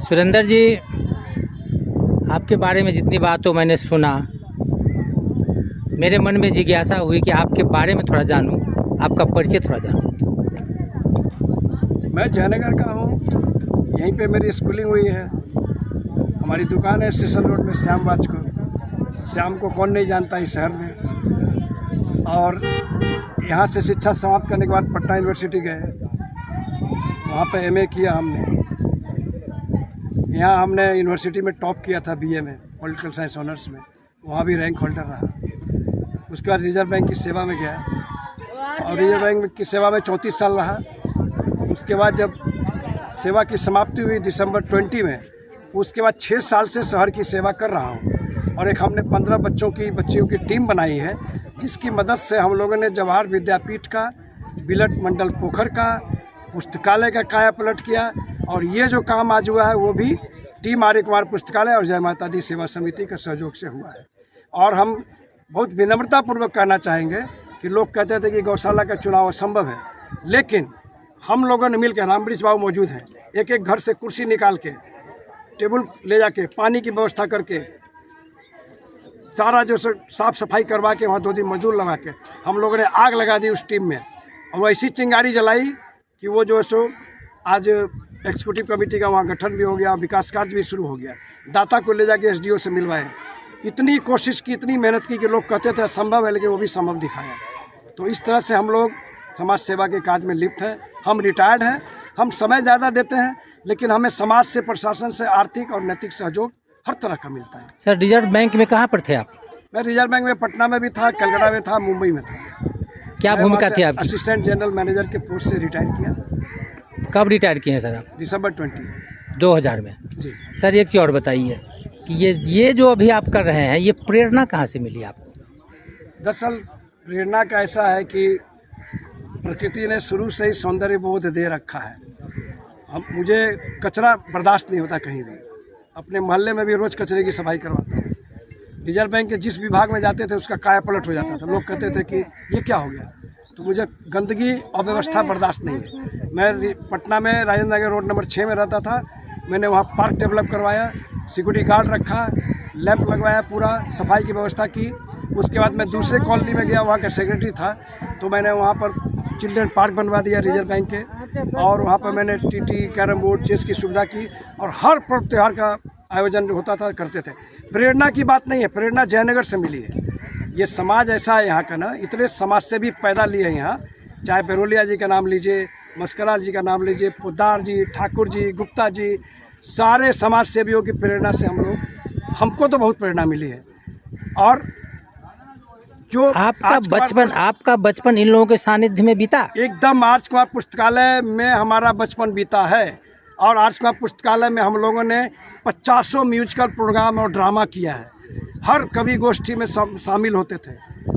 सुरेंद्र जी, आपके बारे में जितनी बातों मैंने सुना, मेरे मन में जिज्ञासा हुई कि आपके बारे में थोड़ा जानूं, आपका परिचय थोड़ा जानूं। मैं जयनगर का हूँ, यहीं पे मेरी स्कूलिंग हुई है। हमारी दुकान है स्टेशन रोड में श्याम वाच को। श्याम को कौन नहीं जानता इस शहर में। और यहाँ से शिक्षा समाप्त करने के बाद पटना यूनिवर्सिटी गए, वहाँ पे एमए किया हमने। यहाँ हमने यूनिवर्सिटी में टॉप किया था बीए में, पॉलिटिकल साइंस ऑनर्स में, वहाँ भी रैंक होल्डर रहा। उसके बाद रिजर्व बैंक की सेवा में गया और रिजर्व बैंक की सेवा में 34 साल रहा। उसके बाद जब सेवा की समाप्ति हुई दिसंबर 20 में, उसके बाद 6 साल से शहर की सेवा कर रहा हूँ। और एक हमने 15 बच्चियों की टीम बनाई है, जिसकी मदद से हम लोगों ने जवाहर विद्यापीठ का, बिलट मंडल पोखर का, पुस्तकालय का काया पलट किया। और ये जो काम आज हुआ है वो भी टीम आर्य कुमार पुस्तकालय और जय माता दी सेवा समिति के सहयोग से हुआ है। और हम बहुत विनम्रतापूर्वक कहना चाहेंगे कि लोग कहते थे कि गौशाला का चुनाव असंभव है, लेकिन हम लोगों ने मिलकर, रामवृक्ष बाबू मौजूद हैं, एक एक घर से कुर्सी निकाल के, टेबल ले जाके, पानी की व्यवस्था करके, सारा जो साफ सफाई करवा के, वहाँ 2 दिन मजदूर लगा के हम लोगों ने आग लगा दी उस टीम में। और ऐसी चिंगारी जलाई कि वो जो सो आज एग्जीक्यूटिव कमेटी का वहाँ गठन भी हो गया, विकास कार्य भी शुरू हो गया। दाता को ले जाके एसडीओ से मिलवाए। इतनी कोशिश की, इतनी मेहनत की कि लोग कहते थे असंभव है, लेकिन वो भी संभव दिखाया। तो इस तरह से हम लोग समाज सेवा के कार्य में लिप्त हैं। हम रिटायर्ड हैं, हम समय ज़्यादा देते हैं, लेकिन हमें समाज से, प्रशासन से आर्थिक और नैतिक सहयोग हर तरह का मिलता है। सर, रिजर्व बैंक में कहाँ पर थे आप? मैं रिजर्व बैंक में पटना में भी था, कलकत्ता में था, मुंबई में था। क्या भूमिका थी आपकी? असिस्टेंट जनरल मैनेजर के पोस्ट से रिटायर किया। कब रिटायर किए हैं सर आप? दिसंबर 2000 में। जी सर, एक चीज़ और बताइए कि ये जो अभी आप कर रहे हैं, ये प्रेरणा कहाँ से मिली आपको? दरअसल प्रेरणा का ऐसा है कि प्रकृति ने शुरू से ही सौंदर्य बोध दे रखा है। मुझे कचरा बर्दाश्त नहीं होता कहीं भी। अपने मोहल्ले में भी रोज़ कचरे की सफाई करवाता हूँ। रिजर्व बैंक के जिस विभाग में जाते थे उसका काया पलट हो जाता था। लोग कहते थे कि ये क्या हो गया। तो मुझे गंदगी और व्यवस्था बर्दाश्त नहीं है। मैं पटना में राजेंद्र नगर रोड नंबर 6 में रहता था। मैंने वहाँ पार्क डेवलप करवाया, सिक्योरिटी गार्ड रखा, लैंप लगवाया, पूरा सफाई की व्यवस्था की। उसके बाद मैं दूसरे कॉलोनी में गया, वहाँ का सेक्रेटरी था, तो मैंने वहाँ पर चिल्ड्रन पार्क बनवा दिया रिजर्व बैंक के। और वहाँ पर मैंने टीटी, कैरम बोर्ड, चेस की सुविधा की। और हर पर्व त्यौहार का आयोजन होता था, करते थे। प्रेरणा की बात नहीं है, प्रेरणा जयनगर से मिली है। ये समाज ऐसा है यहाँ का ना, इतने समाज से भी पैदा लिए हैं यहाँ। चाहे बेरोलिया जी का नाम लीजिए, मस्करा जी का नाम लीजिए, पोद्दार जी, ठाकुर जी, गुप्ता जी, सारे समाज सेवियों की प्रेरणा से हमको तो बहुत प्रेरणा मिली है। और जो आपका बचपन इन लोगों के सानिध्य में बीता? एकदम आर्य कुमार पुस्तकालय में हमारा बचपन बीता है। और आर्य कुमार पुस्तकालय में हम लोगों ने 50 म्यूजिकल प्रोग्राम और ड्रामा किया है। हर कवि गोष्ठी में शामिल होते थे।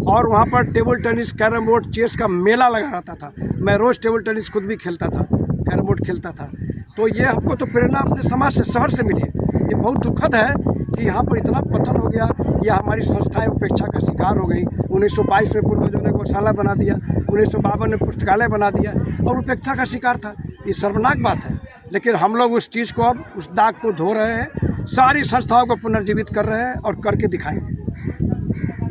और वहाँ पर table tennis, carrom board, chess का मेला लगा रहता था। मैं रोज़ टेबल टेनिस खुद भी खेलता था, कैरम बोर्ड खेलता था। तो ये हमको तो प्रेरणा अपने समाज से, शहर से मिली है। ये बहुत दुखद है कि यहाँ पर इतना पतन हो गया, या हमारी संस्थाएं उपेक्षा का शिकार हो गई। 1922 में पूर्वजों ने गौशाला बना दिया, 1952 में पुस्तकालय बना दिया और उपेक्षा का शिकार था। ये शर्मनाक बात है। लेकिन हम लोग उस चीज़ को, अब उस दाग को धो रहे हैं, सारी संस्थाओं को पुनर्जीवित कर रहे हैं और करके दिखाएंगे।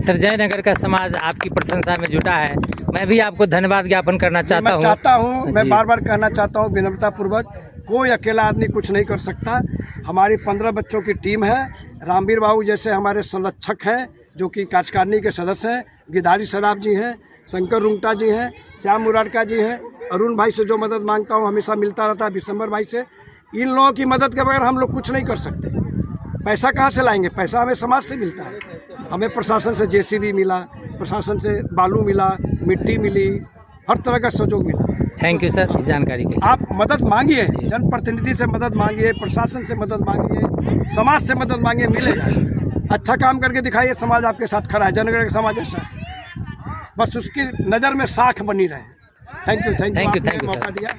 सर, जयनगर का समाज आपकी प्रशंसा में जुटा है। मैं भी आपको धन्यवाद ज्ञापन करना चाहता हूँ। मैं बार बार कहना चाहता हूँ विनम्रतापूर्वक, कोई अकेला आदमी कुछ नहीं कर सकता। हमारी 15 बच्चों की टीम है। रामवीर बाबू जैसे हमारे संरक्षक हैं, जो कि कार्यकारिणी के सदस्य हैं। गिदारी सराफ जी हैं, शंकर रुंगटा जी हैं, श्याम मुरारका जी हैं। अरुण भाई से जो मदद मांगता हूँ हमेशा मिलता रहता है, विशंबर भाई से। इन लोगों की मदद के बगैर हम लोग कुछ नहीं कर सकते। पैसा कहाँ से लाएंगे? पैसा हमें समाज से मिलता है। हमें प्रशासन से जेसीबी मिला, प्रशासन से बालू मिला, मिट्टी मिली, हर तरह का सहयोग मिला। थैंक यू सर इस जानकारी के लिए। आप मदद मांगिए, जनप्रतिनिधि से मदद मांगिए, प्रशासन से मदद मांगिए, समाज से मदद मांगिए, मिलेगा। अच्छा काम करके दिखाइए, समाज आपके साथ खड़ा है। जयनगर का समाज ऐसा है, बस उसकी नज़र में साख बनी रहे। Thank you sir. मौका दिया।